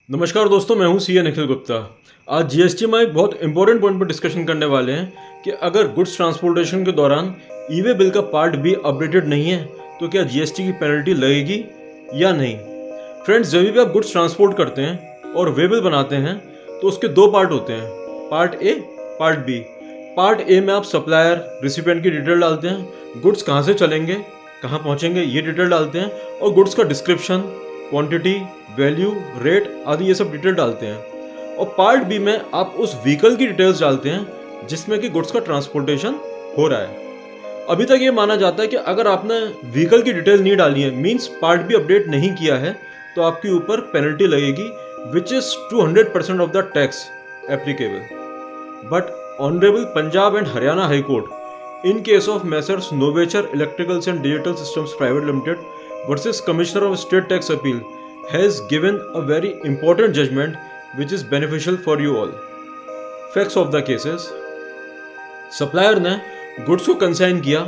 नमस्कार दोस्तों, मैं हूं सीए निखिल गुप्ता। आज जीएसटी में एक बहुत इंपॉर्टेंट पॉइंट पर डिस्कशन करने वाले हैं कि अगर गुड्स ट्रांसपोर्टेशन के दौरान ई वे बिल का पार्ट भी अपडेटेड नहीं है तो क्या जीएसटी की पेनल्टी लगेगी या नहीं। फ्रेंड्स, जब भी आप गुड्स ट्रांसपोर्ट करते हैं और वे बिल बनाते हैं तो उसके दो पार्ट होते हैं, part A, part B. Part A में आप सप्लायर, रिसिपिएंट की डिटेल डालते हैं, गुड्स कहाँ से चलेंगे, कहाँ पहुँचेंगे ये डिटेल डालते हैं, और गुड्स का डिस्क्रिप्शन, क्वांटिटी, वैल्यू, रेट आदि ये सब डिटेल डालते हैं। और पार्ट बी में आप उस व्हीकल की डिटेल्स डालते हैं जिसमें कि गुड्स का ट्रांसपोर्टेशन हो रहा है। अभी तक ये माना जाता है कि अगर आपने व्हीकल की डिटेल नहीं डाली है, मींस पार्ट बी अपडेट नहीं किया है, तो आपके ऊपर पेनल्टी लगेगी which is 200% of the tax applicable. But honourable Punjab and Haryana high court in case of messrs Novature electricals and digital systems private limited versus Commissioner of State Tax Appeal has given a very important judgment which is beneficial for you all. Facts of the cases: supplier ने goods को consign किया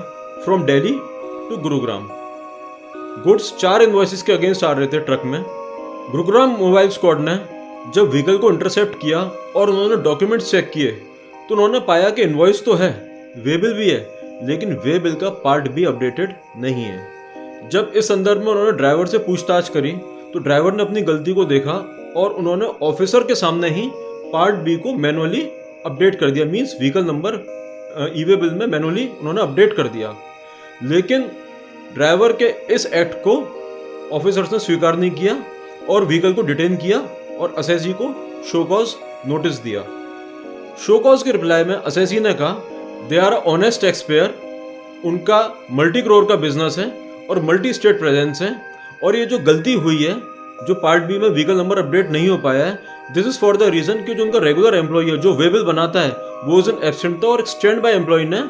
from Delhi to Gurugram. Goods 4 invoices के against आ रहे थे truck में। Gurugram mobile squad ने जब व्हीकल को इंटरसेप्ट किया और उन्होंने डॉक्यूमेंट्स चेक किए तो उन्होंने पाया कि इनवॉइस तो है, वे बिल भी है, लेकिन वे बिल का पार्ट भी अपडेटेड नहीं है। जब इस संदर्भ में उन्होंने ड्राइवर से पूछताछ करी तो ड्राइवर ने अपनी गलती को देखा और उन्होंने ऑफिसर के सामने ही पार्ट बी को मैनुअली अपडेट कर दिया, मींस व्हीकल नंबर ई वे बिल में मैनुअली उन्होंने अपडेट कर दिया। लेकिन ड्राइवर के इस एक्ट को ऑफिसर्स ने स्वीकार नहीं किया और व्हीकल को डिटेन किया और असेसी को शो कॉज नोटिस दिया। शो कॉज के रिप्लाई में असेसी ने कहा they are honest tax payer, उनका मल्टी करोड़ का बिजनेस है और मल्टी स्टेट प्रेजेंस है, और ये जो गलती हुई है, जो पार्ट बी में व्हीकल नंबर अपडेट नहीं हो पाया है, this is for the reason कि जो उनका रेगुलर एम्प्लॉय है जो वे बिल बनाता है वो इज एन एब्सेंट था और एक स्टैंड बाय एम्प्लॉय ने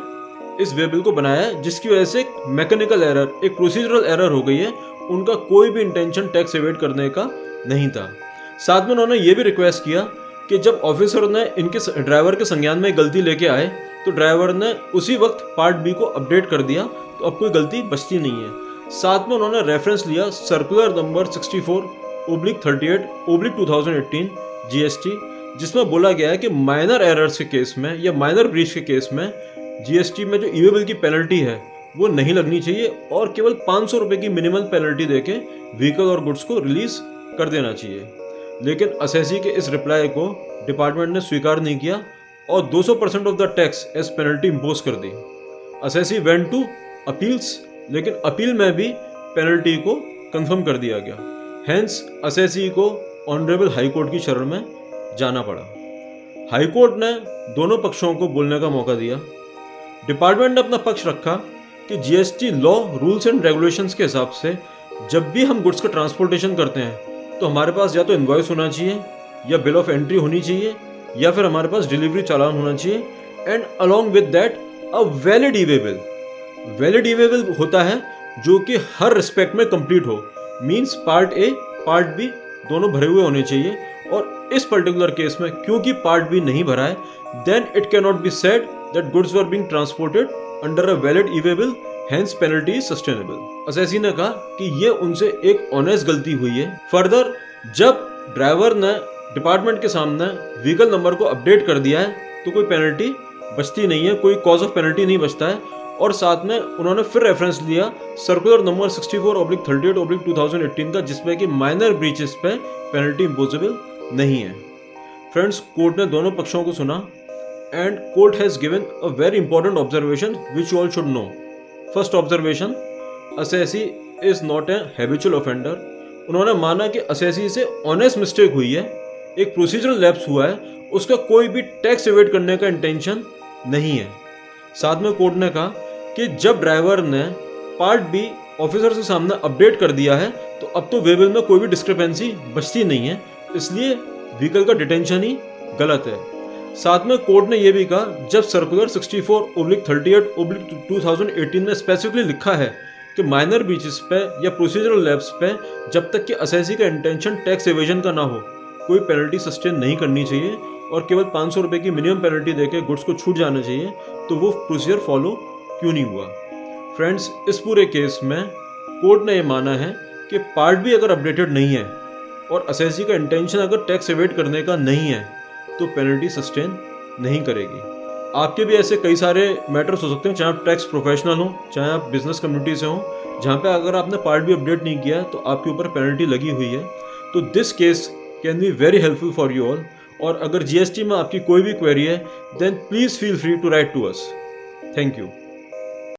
इस वे बिल को बनाया है, जिसकी वजह से एक मैकेनिकल एरर, एक प्रोसीजरल एरर हो गई है। उनका कोई भी इंटेंशन टैक्स एवेड करने का नहीं था। साथ में उन्होंने ये भी रिक्वेस्ट किया कि जब ऑफिसर ने इनके ड्राइवर के संज्ञान में गलती लेके आए तो ड्राइवर ने उसी वक्त पार्ट बी को अपडेट कर दिया, तो अब कोई गलती बचती नहीं है। साथ में उन्होंने रेफरेंस लिया सर्कुलर नंबर 64/38/2018 जीएसटी, जिसमें बोला गया है कि माइनर एरर्स के केस में या माइनर ब्रीच के केस में जीएसटी में जो ई वे बिल की पेनल्टी है वो नहीं लगनी चाहिए और केवल 500 रुपये की मिनिमम पेनल्टी देके व्हीकल और गुड्स को रिलीज कर देना चाहिए। लेकिन असेसी के इस रिप्लाई को डिपार्टमेंट ने स्वीकार नहीं किया और 200% of the tax as penalty impose कर दी। असेसी वेंट टू अपील्स, लेकिन अपील में भी पेनल्टी को कंफर्म कर दिया गया। हेंस असेसी को ऑनरेबल हाई कोर्ट की शरण में जाना पड़ा। हाई कोर्ट ने दोनों पक्षों को बोलने का मौका दिया। डिपार्टमेंट ने अपना पक्ष रखा कि GST law, rules and regulations के हिसाब से जब भी हम गुड्स का ट्रांसपोर्टेशन करते हैं तो हमारे पास या तो इनवॉइस होना चाहिए या बिल ऑफ एंट्री होनी चाहिए या फिर हमारे पास डिलीवरी चालान होना चाहिए, and along with that a valid e way bill. Valid e way bill होता है जो कि हर रिस्पेक्ट में कंप्लीट हो, means part A, part B दोनों भरे हुए होने चाहिए। और इस पर्टिकुलर केस में क्योंकि पार्ट बी नहीं भरा है, then it can not be said that goods were being transported under a valid e way bill, hence penalty is sustainable. Assessee ने कहा कि ये उनसे एक ऑनेस्ट गलती हुई है। फर्दर, जब ड्राइवर ने डिपार्टमेंट के सामने व्हीकल नंबर को अपडेट कर दिया है तो कोई पेनल्टी बचती नहीं है, कोई कॉज ऑफ पेनल्टी नहीं बचता है। और साथ में उन्होंने फिर रेफरेंस लिया सर्कुलर नंबर 64/38/2018 का, जिसमें कि माइनर ब्रीचेस पे पेनल्टी इम्पोजेबल नहीं है। फ्रेंड्स, कोर्ट ने दोनों पक्षों को सुना and court has given a very important observation which you all should know. First observation, assessee is not a habitual offender. उन्होंने माना कि असेसी से ऑनेस्ट मिस्टेक हुई है, एक प्रोसीजरल लैप्स हुआ है, उसका कोई भी टैक्स एवेड करने का इंटेंशन नहीं है। साथ में कोर्ट ने कहा कि जब ड्राइवर ने पार्ट बी ऑफिसर के सामने अपडेट कर दिया है तो अब तो वे बिल में कोई भी डिस्क्रिपेंसी बचती नहीं है, इसलिए व्हीकल का डिटेंशन ही गलत है। साथ में कोर्ट ने यह भी कहा जब सर्कुलर 64/38/2018 में स्पेसिफिकली लिखा है कि माइनर ब्रीचेस पे या प्रोसीजरल लैप्स पे जब तक कि असेसी का इंटेंशन टैक्स एवेजन का ना हो कोई पेनल्टी सस्टेन नहीं करनी चाहिए और केवल 500 रुपये की मिनिमम पेनल्टी देके गुड्स को छूट जाना चाहिए, तो वो प्रोसीजर फॉलो क्यों नहीं हुआ। फ्रेंड्स, इस पूरे केस में कोर्ट ने यह माना है कि पार्ट बी अगर अपडेटेड नहीं है और असेसी का इंटेंशन अगर टैक्स एवेड करने का नहीं है तो पेनल्टी सस्टेन नहीं करेगी। आपके भी ऐसे कई सारे मैटर्स हो सकते हैं, चाहे आप टैक्स प्रोफेशनल हो, चाहे आप बिजनेस कम्युनिटी से हो, जहाँ पे अगर आपने पार्ट बी अपडेट नहीं किया तो आपके ऊपर पेनल्टी लगी हुई है। तो this case can be very helpful for you all. और अगर जीएसटी में आपकी कोई भी क्वेरी है then please feel free to write to us. Thank you.